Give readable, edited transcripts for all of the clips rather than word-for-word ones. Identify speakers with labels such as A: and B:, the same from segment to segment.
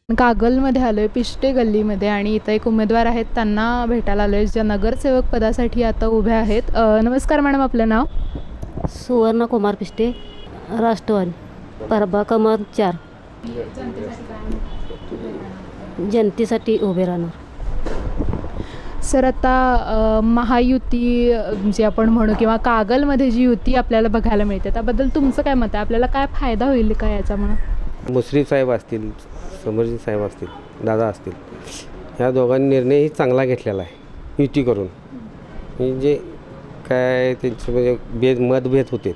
A: कागलमध्ये आलो आहे, पिष्टे गल्लीमध्ये, आणि इथं एक उमेदवार आहेत, त्यांना भेटायला आलो आहे, ज्या नगरसेवक पदासाठी आता उभ्या आहेत. नमस्कार मॅडम, आपलं नाव?
B: सुवर्ण कुमार पिष्टे, राष्ट्रवादी, प्रभाग क्रमांक 4. जनतेसाठी उभे राहणार.
A: सर, आता महायुती जी आपण म्हणू किंवा कागलमध्ये जी युती आपल्याला बघायला मिळते, त्याबद्दल तुमचं काय मत आहे? आपल्याला काय फायदा होईल का याच्यामुळं?
C: मुश्रीफ साहेब असतील, समरजी साहेब असतील, दादा असतील, ह्या दोघांनी निर्णयही चांगला घेतलेला आहे युती करून. म्हणजे काय त्यांचे म्हणजे मतभेद होते,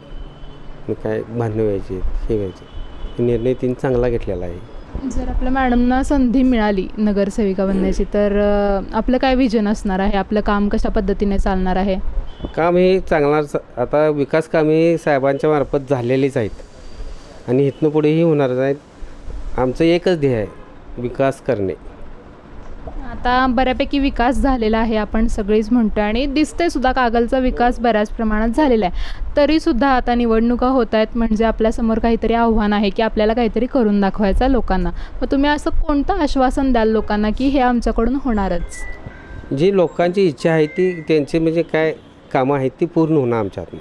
C: काय भांडणं व्हायचे, हे व्हायचे, निर्णय त्यांनी चांगला घेतलेला आहे.
A: जर आपल्या मॅडमना संधी मिळाली नगरसेविका बनण्याची, तर आपलं काय विजन असणार आहे? आपलं काम कशा पद्धतीने चालणार आहे?
C: काम हे चांगलं, आता विकास कामे साहेबांच्या मार्फत झालेलीच आहेत आणि इथनं पुढेही होणारच आहेत. आमचं एकच ध्येय आहे, विकास करणे.
A: आता बऱ्यापैकी विकास झालेला आहे, आपण सगळीच म्हणतो, आणि दिसते सुद्धा कागलचा विकास बऱ्याच प्रमाणात झालेला आहे. तरीसुद्धा आता निवडणुका होत आहेत, म्हणजे आपल्यासमोर काहीतरी आव्हान आहे की आपल्याला काहीतरी करून दाखवायचं लोकांना. मग तुम्ही असं कोणतं आश्वासन द्याल लोकांना की हे आमच्याकडून होणारच?
C: जी लोकांची इच्छा आहे ती, त्यांचे म्हणजे काय कामं आहेत ती पूर्ण होणार आमच्यातनं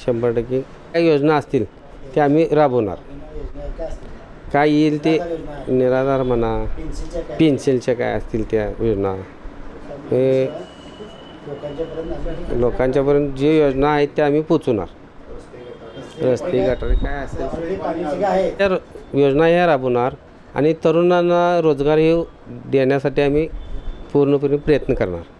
C: 100%. काय योजना असतील ते आम्ही राबवणार. काय येईल ते निराधार म्हणा, पेन्शनच्या काय असतील त्या योजना, हे लोकांच्यापर्यंत जी योजना आहेत त्या आम्ही पोचवणार. रस्ते गटारे काय असतील त्या योजना ह्या राबवणार आणि तरुणांना रोजगार हे देण्यासाठी आम्ही पूर्णपणे प्रयत्न करणार.